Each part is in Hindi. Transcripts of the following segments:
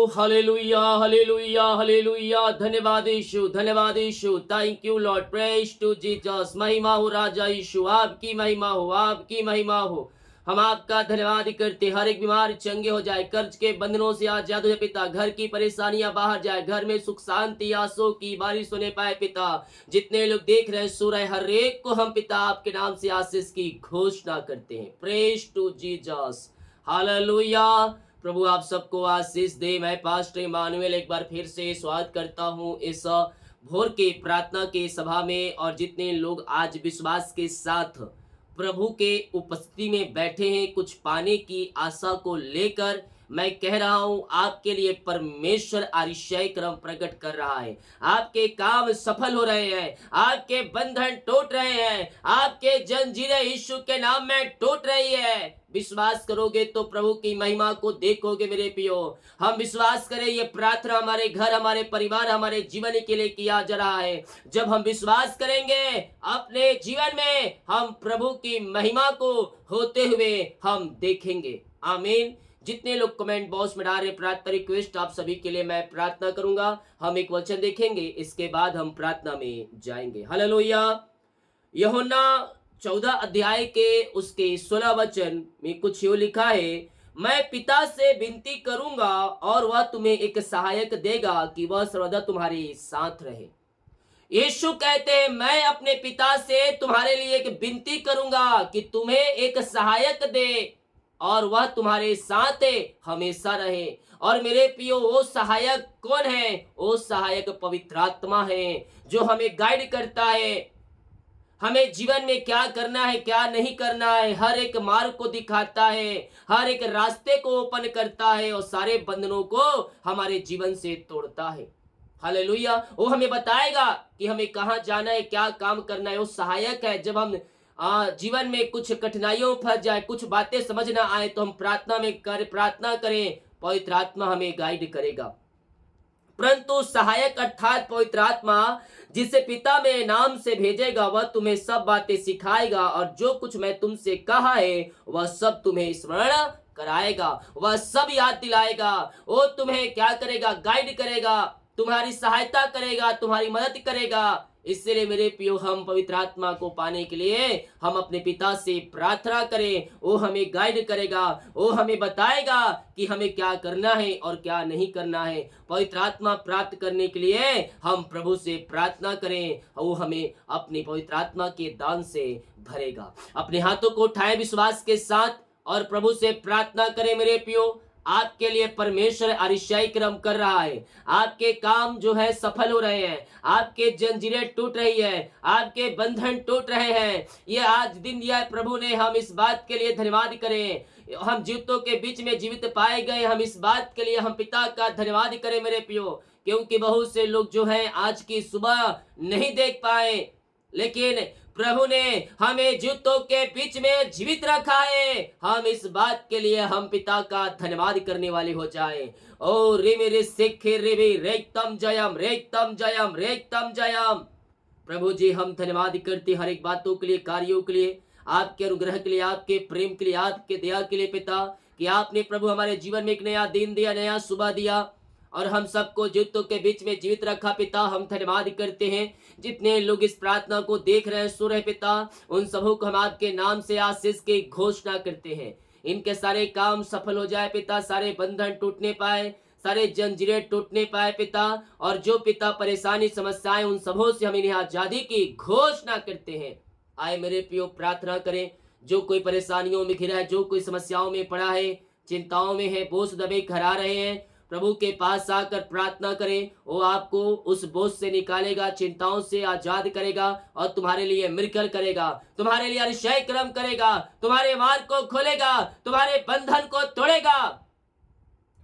Hallelujah hallelujah hallelujah. धन्यवाद यीशु, धन्यवाद Yeshu. Thank you lord, praise to Jesus. महिमा हो राजा यीशु, आपकी महिमा हो, आपकी महिमा हो। हम आपका धन्यवाद करते, हर एक बीमार चंगे हो जाए, कर्ज के बंधनों से आजाद हो जाए पिता, घर की परेशानियां बाहर जाए, घर में सुख शांति आंसू की बारिश होने पाए पिता। जितने लोग देख रहे हैं सूरज, हर एक को हम पिता आपके नाम से आशीष की घोषणा करते हैं। Praise to Jesus, hallelujah. प्रभु आप सबको आशीष दे। मैं पास्टर इमानुएल एक बार फिर से स्वागत करता हूं इस भोर के प्रार्थना के सभा में। और जितने लोग आज विश्वास के साथ प्रभु के उपस्थिति में बैठे हैं कुछ पाने की आशा को लेकर, मैं कह रहा हूं आपके लिए परमेश्वर आश्चर्य क्रम प्रकट कर रहा है। आपके काम सफल हो रहे हैं, आपके बंधन टूट रहे हैं, आपके जंजीरें यीशु के नाम में टूट रही है। विश्वास करोगे तो प्रभु की महिमा को देखोगे मेरे पियो। हम विश्वास करें, ये प्रार्थना हमारे घर, हमारे परिवार, हमारे जीवन के लिए किया जा रहा है। जब हम विश्वास करेंगे अपने जीवन में, हम प्रभु की महिमा को होते हुए हम देखेंगे। आमीन। जितने लोग कमेंट बॉक्स में डाल रहे प्रार्थना रिक्वेस्ट, आप सभी के लिए मैं प्रार्थना करूंगा। हम एक वचन देखेंगे, इसके बाद हम प्रार्थना में जाएंगे। हालेलुया। यूहन्ना 14 अध्याय के उसके 16 वचन में कुछ यूं लिखा है, मैं पिता से विनती करूंगा और वह तुम्हें एक सहायक देगा कि वह सर्वदा तुम्हारे साथ रहे। यीशु कहते हैं, मैं अपने पिता से तुम्हारे लिए एक विनती करूंगा कि तुम्हें एक सहायक दे और वह तुम्हारे साथ हमेशा रहे। और मेरे पियो, वो सहायक कौन है? वो सहायक पवित्र आत्मा है, जो हमें गाइड करता है, हमें जीवन में क्या करना है क्या नहीं करना है, हर एक मार्ग को दिखाता है, हर एक रास्ते को ओपन करता है और सारे बंधनों को हमारे जीवन से तोड़ता है। हालेलुया। वो हमें बताएगा कि हमें कहाँ जाना है, क्या काम करना है। वो सहायक है। जब हम जीवन में कुछ कठिनाइयों में फंस जाए, कुछ बातें समझ ना आए, तो हम प्रार्थना करें, पवित्र आत्मा हमें गाइड करेगा। परंतु सहायक अर्थात पवित्र आत्मा, जिसे पिता मेरे नाम से भेजेगा, वह तुम्हें सब बातें सिखाएगा और जो कुछ मैं तुमसे कहा है वह सब तुम्हें स्मरण कराएगा, वह सब याद दिलाएगा। वो तुम्हें क्या करेगा? गाइड करेगा, तुम्हारी सहायता करेगा, तुम्हारी मदद करेगा। इसलिए मेरे प्रियो, हम पवित्र आत्मा को पाने के लिए हम अपने पिता से प्रार्थना करें। वो हमें गाइड करेगा, वो हमें बताएगा कि हमें क्या करना है और क्या नहीं करना है। पवित्र आत्मा प्राप्त करने के लिए हम प्रभु से प्रार्थना करें, वो हमें अपनी पवित्र आत्मा के दान से भरेगा। अपने हाथों को उठाएं विश्वास के साथ और प्रभु से प्रार्थना करें। मेरे प्रियो, आपके लिए परमेश्वर आश्चर्य क्रम कर रहा है। आपके काम जो है सफल हो रहे हैं, आपके जंजीरें टूट रही है, आपके बंधन टूट रहे हैं। ये आज दिन दिया है प्रभु ने, हम इस बात के लिए धन्यवाद करें। हम जीवितों के बीच में जीवित पाए गए, हम इस बात के लिए हम पिता का धन्यवाद करें मेरे प्रियो। क्योंकि बहुत से लोग जो हैं आज की सुबह नहीं देख पाए, लेकिन प्रभु ने हमें जीवितों के बीच में जीवित रखा है। हम इस बात के लिए हम पिता का धन्यवाद करने वाले हो जाए। ओ रिमे रे सेखे रिवे रेक्तम जयम रेक्तम जयम रेक्तम जयम। प्रभु जी, हम धन्यवाद करते हर एक बातों के लिए, कार्यों के लिए, आपके अनुग्रह के लिए, आपके प्रेम के लिए, आपके दया के लिए पिता, कि आपने प्रभु हमारे जीवन में एक नया दिन दिया, नया सुबह दिया और हम सबको जीवितों के बीच में जीवित रखा पिता। हम धन्यवाद करते हैं। जितने लोग इस प्रार्थना को देख रहे हैं सुन रहे पिता, उन सबों को हम आपके नाम से आशीष की घोषणा करते हैं। इनके सारे काम सफल हो जाए पिता, सारे बंधन टूटने पाए, सारे जंजीरें टूटने पाए पिता। और जो पिता परेशानी समस्याएं, उन सबों से हम इन्हें आजादी की घोषणा करते हैं। आए मेरे प्रियो, प्रार्थना करें। जो कोई परेशानियों में घिरा है, जो कोई समस्याओं में पड़ा है, चिंताओं में है, बोझ दबे घरा रहे हैं, प्रभु के पास आकर प्रार्थना करें। वो आपको उस बोझ से निकालेगा, चिंताओं से आजाद करेगा और तुम्हारे लिए मिरेकल करेगा, तुम्हारे लिए आश्चर्य क्रम करेगा, तुम्हारे मार्ग को खोलेगा, तुम्हारे बंधन को तोड़ेगा।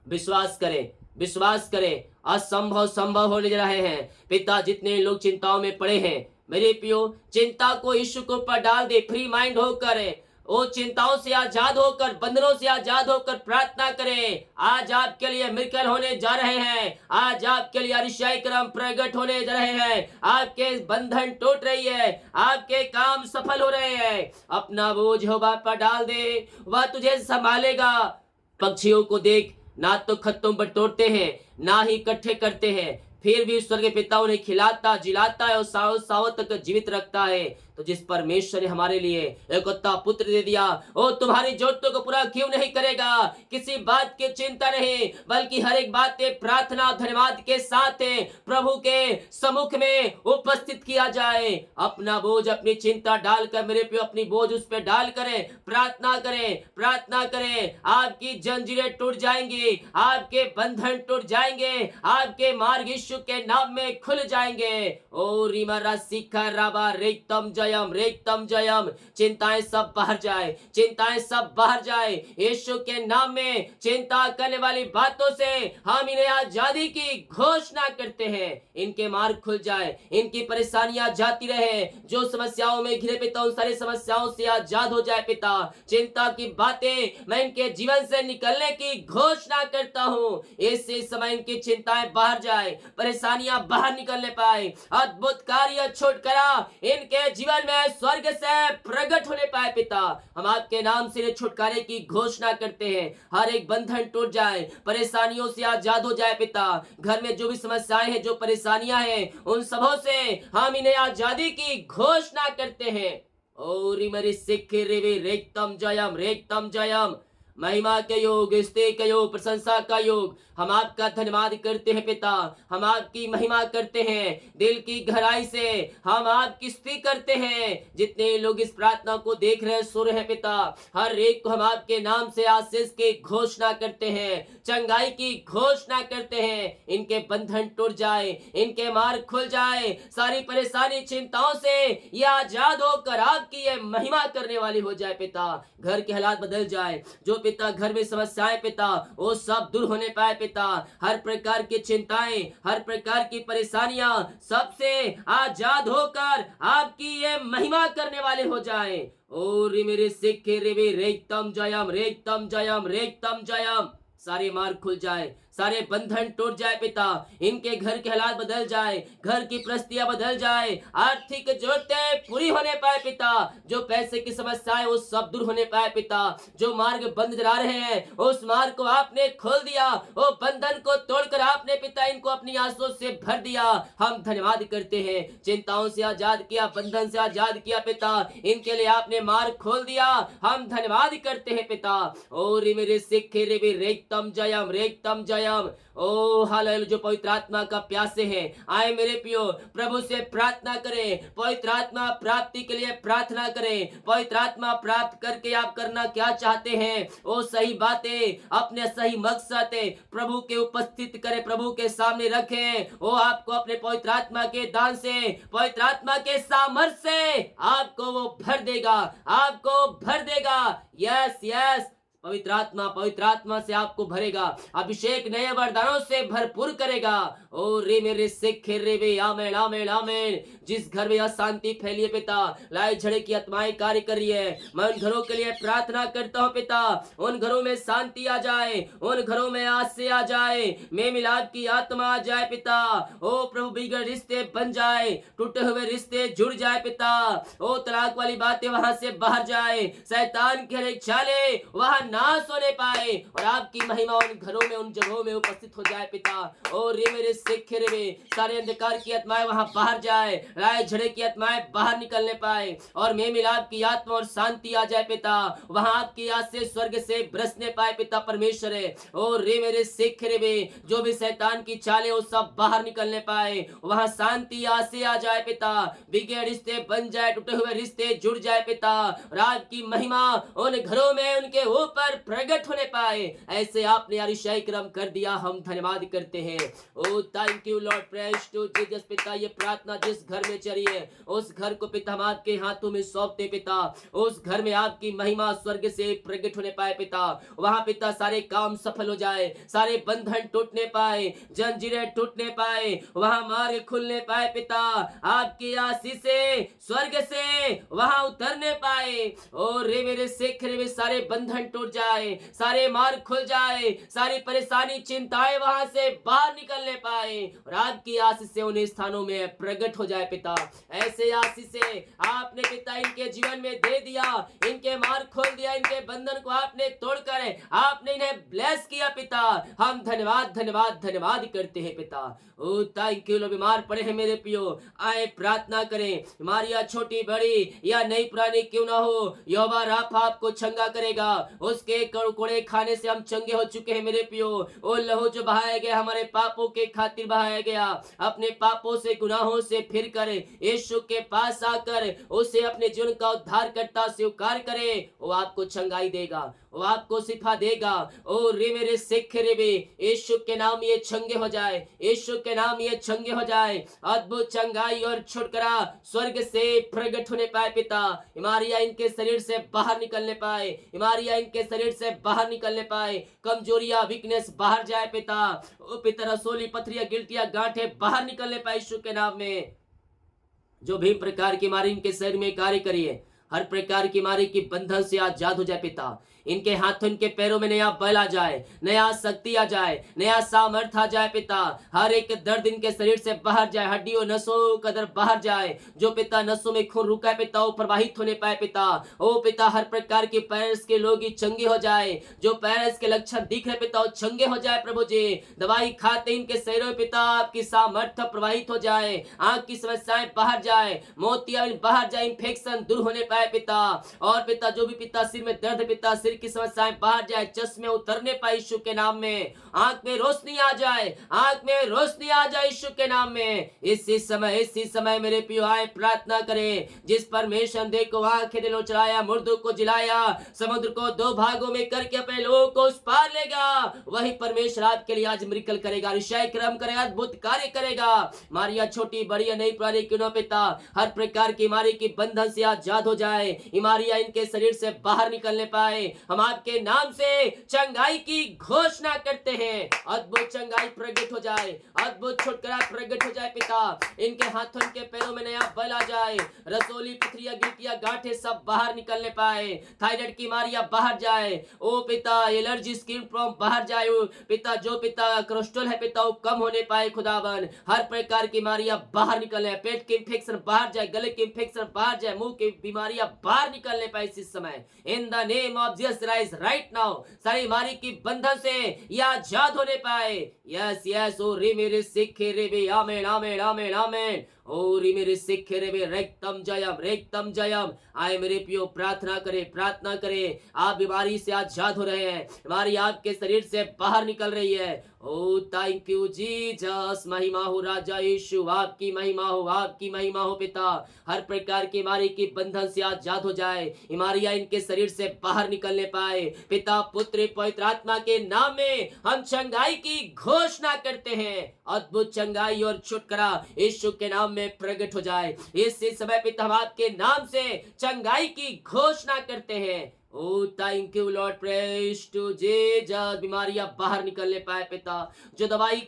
विश्वास करें, विश्वास करें। असंभव संभव होने जा रहे हैं पिता। जितने लोग चिंताओं में पड़े हैं मेरे पियो, चिंता को यीशु के ऊपर डाल दे। फ्री माइंड होकर, वो चिंताओं से आजाद होकर, बंधनों से आजाद होकर प्रार्थना करें। आज आपके लिए मिरेकल होने जा रहे हैं, आज आपके लिए आश्चर्य क्रम प्रकट होने जा रहे हैं। आपके बंधन टूट रही है, आपके काम सफल हो रहे हैं। अपना बोझ यहोवा पर डाल दे, वह तुझे संभालेगा। पक्षियों को देख, ना तो खत्तों बटोरते हैं, ना ही इकट्ठे करते हैं, फिर भी स्वर्गीय पिता उन्हें खिलाता जिलाता है और सालों सालों तक जीवित रखता है। तो जिस परमेश्वर ने हमारे लिए एकता पुत्र दे दिया, वो तुम्हारी जरूरतों को पूरा क्यों नहीं करेगा? किसी बात की चिंता नहीं, बल्कि हर एक बात प्रार्थना धन्यवाद के साथ प्रभु के सम्मुख में उपस्थित किया जाए। अपना बोझ अपनी चिंता डालकर मेरे पे अपनी बोझ उस पर डाल करें, प्रार्थना करें, प्रार्थना करें। आपकी जंजीरें टूट जाएंगी, आपके बंधन टूट जाएंगे, आपके मार्ग यीशु के नाम में खुल जाएंगे। ओ रिमरा सिखा राबा रेतम जयम रेतम जयम। चिंताएं सब बाहर जाए, चिंताएं सब बाहर जाए यीशु के नाम में। चिंता करने वाली बातों से हम इन्हें आजादी की घोषणा करते हैं। इनके मार्ग खुल जाए, इनकी परेशानियां जाती रहे, जो समस्याओं में घिरे पिता उन सारी समस्याओं से आजाद हो जाए पिता। चिंता की बातें मैं इनके जीवन से निकलने की घोषणा करता हूँ। इस समय इनकी चिंताएं बाहर जाए, परेशानियां बाहर निकलने पाए, अद्भुत कार्य छुटकारा इनके जीवन में स्वर्ग से प्रकट होने पाए पिता। हम आपके नाम से छुटकारे की घोषणा करते हैं। हर एक बंधन टूट जाए, परेशानियों से आजाद हो जाए पिता। घर में जो भी समस्याएं हैं, जो परेशानियां हैं, उन सबों से हम इन्हें आजादी की घोषणा करते हैं। और मेरी सिख रेवे रेतम जयम रेतम जयम। महिमा के योग, स्तुति के योग, प्रशंसा का योग हम आपका धन्यवाद करते हैं पिता। हम आपकी महिमा करते हैं, दिल की गहराई से हम आपकी स्तुति करते हैं। जितने लोग इस प्रार्थना को देख रहे हैं, सुन रहे हैं पिता, हर एक को हम आपके नाम से आशीष की घोषणा करते हैं, चंगाई की घोषणा करते हैं। इनके बंधन टूट जाए, इनके मार्ग खुल जाए, सारी परेशानी चिंताओं से ये आजाद होकर आपकी ये महिमा करने वाली हो जाए पिता। घर के हालात बदल जाए, जो पिता घर में समस्याएं पिता वो सब दूर होने पाए पिता। हर प्रकार की चिंताएं, हर प्रकार की परेशानियां सबसे आजाद होकर आपकी ये महिमा करने वाले हो जाए। और मेरे सिख रेवे रेतम जयम रेतम जयम रेतम जयम। सारे मार्ग खुल जाए, सारे बंधन टूट जाए पिता। इनके घर के हालात बदल जाए, घर की परिस्थितियां बदल जाए, आर्थिक जरूरतें पूरी होने पाए पिता। जो पैसे की समस्याएं वो सब दूर होने पाए पिता। जो मार्ग बंद जा रहे हैं उस मार्ग को आपने खोल दिया, वो बंधन को तोड़कर आपने पिता इनको अपनी आंसुओं से भर दिया। हम धन्यवाद करते हैं। चिंताओं से आजाद किया, बंधन से आजाद किया पिता। इनके लिए आपने मार्ग खोल दिया, हम धन्यवाद करते हैं पिता। और मेरे सिख रेवे रेतम जयम रेतम जयम। ओ हालेलुया। जो पवित्र आत्मा का प्यासे हैं, आए मेरे पियो प्रभु से प्रार्थना करें, पवित्र आत्मा प्राप्ति के लिए प्रार्थना करें। पवित्र आत्मा प्राप्त करके आप करना क्या चाहते हैं, वो सही बातें अपने सही मकसद प्रभु के उपस्थित करें, प्रभु के सामने रखें। वो आपको अपने पवित्र आत्मा के दान से, पवित्र आत्मा के सामर्थ्य से आपको वो भर देगा, आपको भर देगा। यस यस, पवित्र आत्मा से आपको भरेगा, अभिषेक नए वरदानों से भरपूर करेगा। ओ रे मेरे सिख रे आमेन आमेन आमेन। जिस घर में अशांति फैली है पिता, लड़ाई झगड़े की आत्माएं कार्य कर रही है, मैं उन घरों के लिए प्रार्थना करता हूँ पिता। उन घरों में शांति आ जाए, उन घरों में आशा आ जाए, में मिलाप की आत्मा आ जाए पिता। ओ प्रभु, बिगड़ रिश्ते बन जाए, टूटे हुए रिश्ते जुड़ जाए पिता। ओ तलाक वाली बातें वहां से बाहर जाए, शैतान के हर एक चाले वहां नाश होने पाए, और आपकी महिमा उन घरों में, उन जगहों में उपस्थित हो जाए पिता। और रे मेरे सिख रे, सारे अंधकार की आत्माएं वहां बाहर जाए, लड़ाई झगड़े की आत्माएं बाहर निकलने पाए, और में मिलाप की आत्मा और शांति आ जाए पिता। वहां आपकी आस से स्वर्ग से बरसने पाए पिता परमेश्वर है। और रे मेरे सिख रे, जो भी शैतान की चाले वो सब बाहर निकलने पाए, वहां शांति आसे आ जाए पिता। बिगड़े रिश्ते बन जाए, टूटे हुए रिश्ते जुड़ जाए पिता, और आपकी महिमा उन घरों में उनके ऊपर प्रकट होने पाए। ऐसे आपने अतिशय क्रम कर दिया, हम धन्यवाद करते हैं। Oh thank you lord, praise to Jesus पिता। ये प्रार्थना जिस घर में चली है उस घर को पिता हम आपके हाथों में सौंपते पिता। उस घर में आपकी महिमा स्वर्ग से प्रकट होने पाए पिता। वहां पिता सारे काम सफल हो जाए, सारे बंधन टूटने पाए, जंजीरें टूटने पाए, वहां मार्ग खुलने पाए पिता। आपकी आशीष से स्वर्ग से वहां उतरने पाए। और रे मेरे सिख रे, सारे बंधन टूट जाए, सारे मार्ग खुल जाए, सारी परेशानी चिंताएं वहां से बाहर निकलने पाए और आपकी आशीष से उन स्थानों में प्रकट हो जाए पिता। ऐसे आशीष से आपने पिता इनके जीवन में दे दिया, इनके मार्ग खोल दिया, इनके बंधन को आपने तोड़कर आपने इन्हें ब्लेस किया पिता। हम धन्यवाद धन्यवाद धन्यवाद करते हैं पिता। ओ थैंक यू। लोग बीमार पड़े हैं मेरे पियो, आए प्रार्थना करें, बीमारियां छोटी बड़ी या नई पुरानी क्यों ना हो, यहोवा राफा आपको चंगा करेगा। उसके कोड़े खाने से हम चंगे हो चुके हैं मेरे पियो। ओ लहू जो बहाया गया हमारे पापों के खातिर बहाया गया, अपने पापों से गुनाहों से फिर कर यीशु के पास आकर उसे अपने जीवन का उद्धार करता स्वीकार करे, वो आपको चंगाई देगा, वो आपको शिफा देगा। ओ रे मेरे सिख रे बे, यीशु के नाम ये चंगे हो जाए, यीशु के नाम ये चंगे हो जाए। अद्भुत चंगाई और छुटकारा स्वर्ग से प्रकट होने पाए पिता। बीमारियां इनके शरीर से बाहर निकलने पाए, बीमारियां इनके शरीर से बाहर निकलने पाए, कमजोरियां वीकनेस बाहर जाए पिता। ओ पिता रसोली पथरियां गिल्टियां गांठें बाहर निकलने पाए यीशु के नाम में। जो भी प्रकार की बीमारी इनके शरीर में कार्य करिए, हर प्रकार की बीमारी की बंधन से आजाद हो जाए पिता। इनके हाथों इनके पैरों में नया बल आ जाए, नया शक्ति आ जाए, नया सामर्थ आ जाए पिता। हर एक दर्द इनके शरीर से बाहर जाए, हड्डियों नसों का दर्द बाहर जाए। जो पिता नसों में खून रुका है पिता वो प्रवाहित होने पाए पिता। ओ पिता हर प्रकार के पैरस के लोग चंगे हो जाए, जो पैरस के लक्षण दिख रहे पिता वो चंगे हो जाए प्रभु जी। दवाई खाते इनके शरीरों में पिता आपकी सामर्थ्य प्रवाहित हो जाए, आंख की समस्याएं बाहर जाए, मोतियां बाहर जाए, इंफेक्शन दूर होने पाए पिता। और पिता जो भी पिता सिर में दर्द पिता सिर की समस्याएं बाहर जाए, चश्मे उतरने पाए यीशु के नाम में। आंख में रोशनी आ जाए, आंख में रोशनी आ जाए यीशु के नाम में। इसी समय मेरे पियो आए प्रार्थना करें। जिस परमेश्वर देव को आंखें दिलों चढ़ाया, मुर्दों को जिलाया, समुद्र को दो भागों में करके अपने लोगों को उस पार लेगा, वही परमेश्वर आपके लिए आज मिरेकल करेगा, ऋषय क्रम करेगा, अद्भुत कार्य करेगा। मारिया छोटी बड़ी या नई पुरानी क्यों न पिता, हर प्रकार की बीमारी की बंधन से आजाद हो जाए, बीमारियां इनके शरीर से बाहर निकलने पाए। हम आपके नाम से चंगाई की घोषणा करते हैं। अद्भुत चंगाई प्रकट हो जाए, अद्भुत छुटकारा प्रकट हो जाए पिता। इनके हाथों इनके पैरों में नया बल आ जाए, रसोली पथरियां गिल्टियां गांठें सब बाहर निकलने पाए, थायराइड की बीमारियां बाहर जाए। ओ पिता एलर्जी स्किन प्रॉब्लम बाहर जाए पिता। जो पिता कोलेस्ट्रॉल है पिता वो कम होने पाए खुदावन। हर प्रकार की बीमारियां बाहर निकले, पेट की इंफेक्शन बाहर जाए, गले की इंफेक्शन बाहर जाए, मुंह की बीमारियां बाहर निकलने पाए इस समय। In the name of Jesus rise right now सारी बीमारी की बंधन से या आजाद होने पाए। यस यस ओ रे मेरे सिख रे बे, आमेन आमेन आमेन आमेन। ओ रे मेरे सिख रे बे, रेक्तम जयम। आए मेरे पियो प्रार्थना करे। आप बीमारी से आजाद हो रहे हैं, बीमारी आपके शरीर से बाहर निकल रही है। ओ थैंक यू जीसस, महिमा हो राजा यीशु, आपकी महिमा हो, आपकी महिमा हो पिता। हर प्रकार की बीमारी की बंधन से आजाद हो जाए, बीमारियां इनके शरीर से बाहर निकलने पाए पिता पुत्र पवित्र आत्मा के नाम में हम चंगाई की घोषणा करते हैं। अद्भुत चंगाई और छुटकारा यीशु के नाम में प्रकट हो जाए। इसी समय पिता हम आपके नाम से चंगाई की घोषणा करते हैं। Oh thank you lord, praise to Jesus. बीमारियां बाहर निकलने पाए पिता। जो दवाई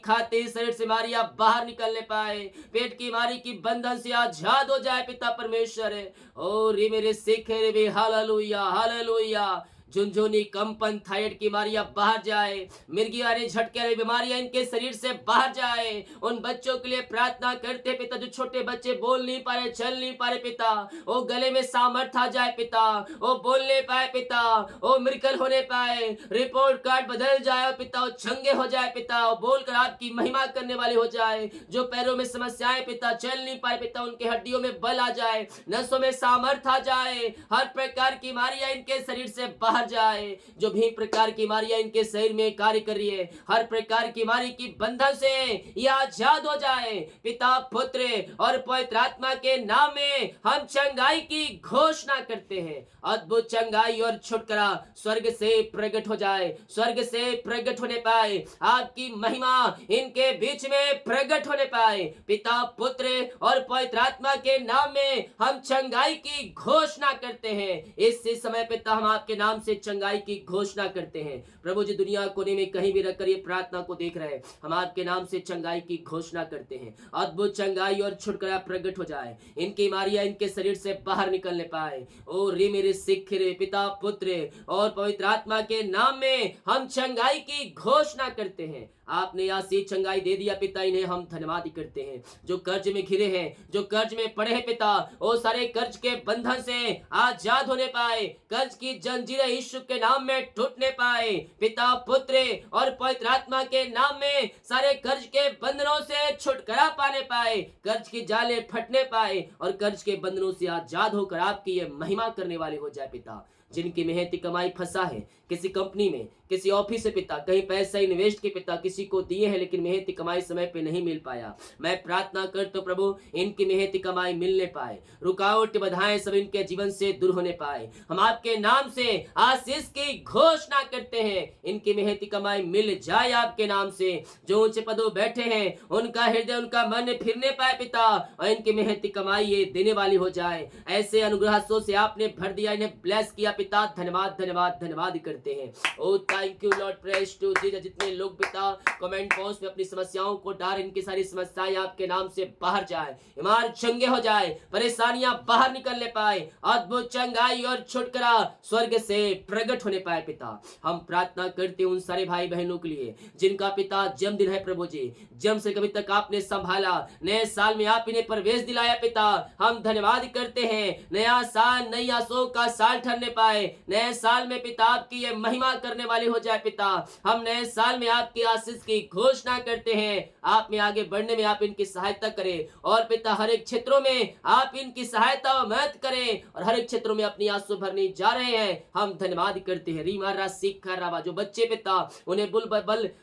खाते शरीर से बीमारियां बाहर निकलने पाए, पेट की बीमारी की बंधन से आजाद हो जाए पिता परमेश्वर। ओ रे मेरे सिख रे बे, हालेलुया हालेलुया। झुनझुनी कंपन थायराइड की बीमारियां बाहर जाए, मिर्गी वाले झटके वाली बीमारियां इनके शरीर से बाहर जाए। उन बच्चों के लिए प्रार्थना करते पिता जो छोटे बच्चे बोल नहीं पा रहे, चल नहीं पा रहे पिता, वो गले में सामर्थ आ जाए पिता, वो बोलने पाए पिता, वो मिरेकल होने पाए, रिपोर्ट कार्ड बदल जाए पिता, वो चंगे हो जाए पिता, वो बोलकर आपकी महिमा करने वाले हो जाए। जो पैरों में समस्याएं पिता चल नहीं पाए पिता, उनके हड्डियों में बल आ जाए, नसों में सामर्थ आ जाए। हर प्रकार की बीमारियां इनके शरीर से बाहर जाए। जो भी प्रकार की बीमारियां इनके शरीर में कार्य कर रही है, हर प्रकार की बीमारी की बंधन से यह आजाद हो जाए पिता पुत्र और पवित्र आत्मा के नाम में हम चंगाई की घोषणा करते हैं। अद्भुत चंगाई और छुटकारा स्वर्ग से प्रकट हो जाए, स्वर्ग से प्रकट होने पाए, आपकी महिमा इनके बीच में प्रकट होने पाए पिता पुत्र और पवित्र आत्मा के नाम में हम चंगाई की घोषणा करते हैं। इस समय पिता हम आपके नाम से चंगाई की घोषणा करते हैं। प्रभु जी, दुनिया कोने में कहीं भी रखकर ये प्रार्थना को देख रहे हैं, हम आपके नाम से चंगाई की घोषणा करते हैं। अद्भुत चंगाई और छुटकारा प्रकट हो जाए, इनकी बीमारियां इनके शरीर से बाहर निकलने पाए। ओ रे मेरे सिख रे, पिता पुत्र और पवित्र आत्मा के नाम में हम चंगाई की घोषणा करते हैं। आपने आशीष चंगाई दे दिया पिता, इन्हें हम धन्यवाद करते हैं। जो कर्ज में घिरे हैं, जो कर्ज में पड़े हैं पिता, वो सारे कर्ज के बंधन से आजाद होने पाए, कर्ज की जंजीरें यीशु के नाम में टूटने पाए। पिता पुत्र और पवित्र आत्मा के नाम में सारे कर्ज के बंधनों से छुटकारा पाने पाए, कर्ज की जाले फटने पाए और कर्ज के बंधनों से आजाद होकर आपकी ये महिमा करने वाले हो जाए पिता। जिनकी मेहनती कमाई फंसा है किसी कंपनी में, किसी ऑफिस से पिता, कहीं पैसा इन्वेस्ट के पिता किसी को दिए हैं लेकिन मेहनती कमाई समय पे नहीं मिल पाया, मैं प्रार्थना करता हूं प्रभु इनकी मेहनती कमाई मिलने पाए, रुकावट बाधाएं सब इनके जीवन से दूर होने पाए। हम आपके नाम से आशीष की घोषणा करते हैं, इनकी मेहनती कमाई मिल जाए आपके नाम से। जो ऊंचे पदों बैठे हैं उनका हृदय, उनका मन फिरने पाए पिता, और इनकी मेहनती कमाई ये देने वाली हो जाए। ऐसे अनुग्रहों से आपने भर दिया, इन्हें ब्लेस किया पिता। धन्यवाद धन्यवाद धन्यवाद करते हैं। Oh thank you lord, praise to Jesus. जितने लोग पिता कमेंट बॉक्स में अपनी समस्याओं को डाल, इनकी सारी समस्याएं आपके नाम से बाहर जाए, बीमार चंगे हो जाए, परेशानियां बाहर निकलने पाए, अद्भुत चंगाई और छुटकारा स्वर्ग से प्रकट होने पाए पिता। हम प्रार्थना करते हैं उन सारे भाई बहनों के लिए जिनका पिता जन्मदिन है प्रभु जी, जन्म से कभी तक आपने संभाला, नए साल में आप इन्हें प्रवेश दिलाया पिता। हम धन्यवाद करते हैं, नया साल नई आशों का साल ठहरने पाए, नए साल में पिता आपकी ये महिमा करने वाले हो जाए पिता। हम नए साल में आपकी आशीष की घोषणा करते हैं, आप में आगे बढ़ने में आप इनकी सहायता करें, और पिता हर एक क्षेत्रों में आप इनकी सहायता और मदद करें, और हर एक क्षेत्रों में अपनी आंसू भरने जा रहे हैं। हम धन्यवाद करते हैं। रीमारा सीखा रावा, जो बच्चे पिता उन्हें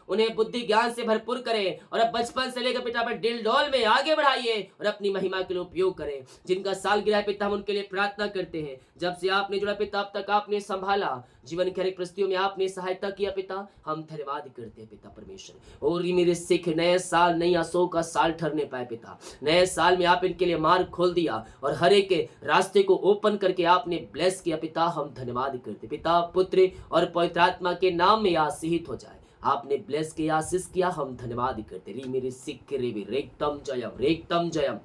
उन्हें बुद्धि ज्ञान से भरपूर करें, और अब बचपन से लेकर पिता दिल डोल में आगे बढ़ाइए और अपनी महिमा के लिए उपयोग करें। जिनका साल गिरा है पिता, हम उनके लिए प्रार्थना करते हैं। जब से आपने जुड़ा पिता, अब तक आपने संभाला, जीवन की हर एक परिस्थितियों में आपने सहायता किया पिता। हम धन्यवाद करते हैं पिता परमेश्वर। और मेरे सिख, नए साल नई आशों का साल ठहरने पाए पिता। नए साल में आप इनके लिए मार्ग खोल दिया और हर एक रास्ते को ओपन करके आपने ब्लेस किया पिता। हम धन्यवाद करते पिता, पुत्र और पवित्र आत्मा के नाम में आशीषित हो जाए। आपने ब्लेस किया, आशीष किया, हम धन्यवाद करते। री मेरे सिख रे रेक्तम जयम, रेक्तम जयम।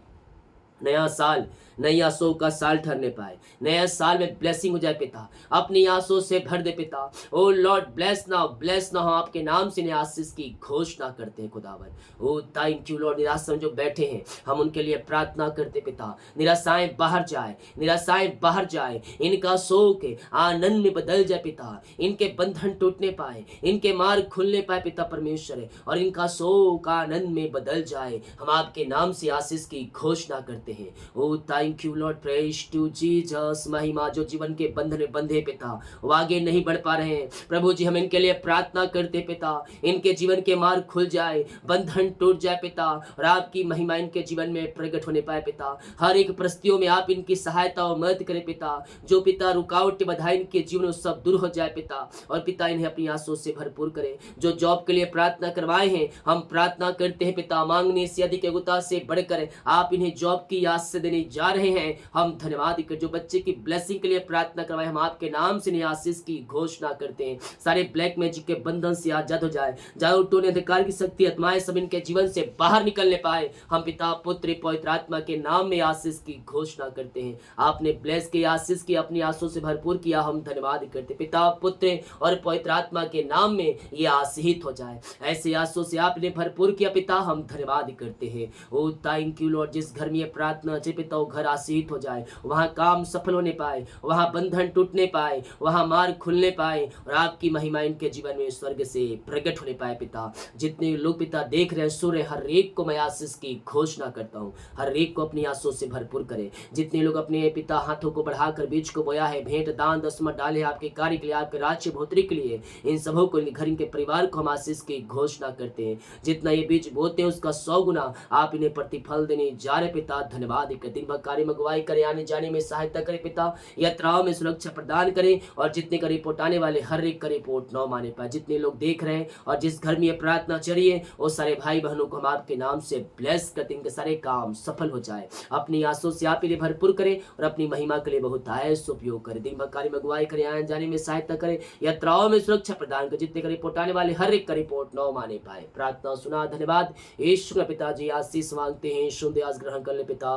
नया साल नई आशों का साल ठहरने पाए, नया साल में ब्लेसिंग हो जाए पिता, अपनी आशों से भर दे पिता। Oh lord bless now, bless now. हम आपके नाम से नया आशीष की घोषणा करते हैं खुदावन। ओ थैंक यू लॉर्ड। निराशा में जो बैठे हैं हम उनके लिए प्रार्थना करते पिता, निराशाएं बाहर जाए, निराशाएं बाहर जाए, इनका शोक आनंद में बदल जाए पिता, इनके बंधन टूटने पाए, इनके मार्ग खुलने पाए पिता परमेश्वर, और इनका शोक आनंद में बदल जाए। हम आपके नाम से आशीष की घोषणा करते हैं। Oh thank you lord, praise to Jesus. महिमा, जो जीवन के बंधन में बंधे पिता, वो आगे नहीं बढ़ पा रहे हैं प्रभु जी, हम इनके लिए प्रार्थना करते पिता, इनके जीवन के मार्ग खुल जाए, बंधन टूट जाए पिता, और आपकी महिमा इनके जीवन में प्रकट होने पाए पिता। हर एक परिस्थितियों में आप इनकी सहायता और मदद करें पिता। जो पिता रुकावट बाधाएं इनके जीवन में सब दूर हो जाए पिता, और पिता इन्हें अपनी आंसू से भरपूर करे। जो जॉब के लिए प्रार्थना करवाए हैं, हम प्रार्थना करते हैं पिता, मांगने से अधिक योग्यता से बढ़कर आप इन्हें जॉब की आशीष देने जा रहे हैं। हम धन्यवाद कर। जो बच्चे की ब्लेसिंग के लिए प्रार्थना करवाए, हम आपके नाम से नई आशीष की घोषणा करते हैं। सारे ब्लैक मैजिक के बंधन से आजाद हो जाए, जादू टोने अंधकार की शक्ति आत्माएं सब इनके जीवन से बाहर निकलने पाए। हम पिता पुत्र पवित्र आत्मा के नाम में आशीष की घोषणा करते हैं। आपने ब्लेस की, आशीष की, अपनी आंसू से भरपूर किया। हम धन्यवाद करते पिता पुत्र और पवित्र आत्मा के नाम में ये आशीषित हो जाए। ऐसे आंसू से आपने भरपूर किया पिता। हम धन्यवाद करते हैं। Oh thank you Lord. जिस घर में ये प्रार्थना अच्छे पिता, वो घर आशीषित हो जाए, वहां काम सफल होने पाए, वहां बंधन टूटने पाए, वहां मार्ग खुलने पाए, और आपकी महिमा इनके जीवन में स्वर्ग से प्रकट होने पाए पिता। जितने लोग पिता देख रहे हैं, सूर्य, हर एक को मैं आशीष की घोषणा करता हूँ, हर एक को अपनी आशीष से भरपूर करे। जितने लोग अपने पिता हाथों को बढ़ाकर बीज को बोया है, भेंट दान दसमत डाले आपके कार्य के लिए, आपके राज्य भोतरी के लिए, इन सबों को, घर, इनके परिवार को हम आशीष की घोषणा करते हैं। जितना ये बीज बोते हैं उसका 100 गुना आप इन्हें प्रतिफल देने जा रहे पिता। धन्यवाद एक दिन भर कार्य में अगुवाई करे, आने जाने में सहायता करे पिता, यात्राओं में सुरक्षा प्रदान करें और जितने का रिपोर्ट आने वाले हर एक का रिपोर्ट न माने पाए, जितने लोग देख रहे हैं और जिस घर में ये प्रार्थना चली है वो सारे भाई बहनों को हम आपके नाम से ब्लेस करते, इनके सारे काम सफल हो जाए, अपनी आंसू से आप लिए भरपूर करें और अपनी महिमा के लिए बहुत आयस उपयोग करें, दिन भर कार्य में अगुवाई करें, आने जाने में सहायता करें, यात्राओं में सुरक्षा प्रदान करें, जितने का रिपोर्ट आने वाले हर एक का रिपोर्ट न माने पाए। प्रार्थना सुना, धन्यवाद यीशु का पिताजी, आशीष मांगते हैं, यीशु दे आज ग्रहण कर ले पिता,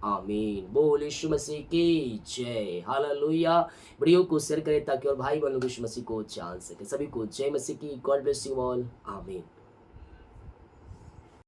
आमीन। बोल यीशु मसीह की जय, हालेलुया। वीडियो को शेयर करें ताकि और भाई बहनों यीशु मसीह को जान सके। सभी को जय मसीह की, गॉड ब्लेस यू ऑल, आमीन।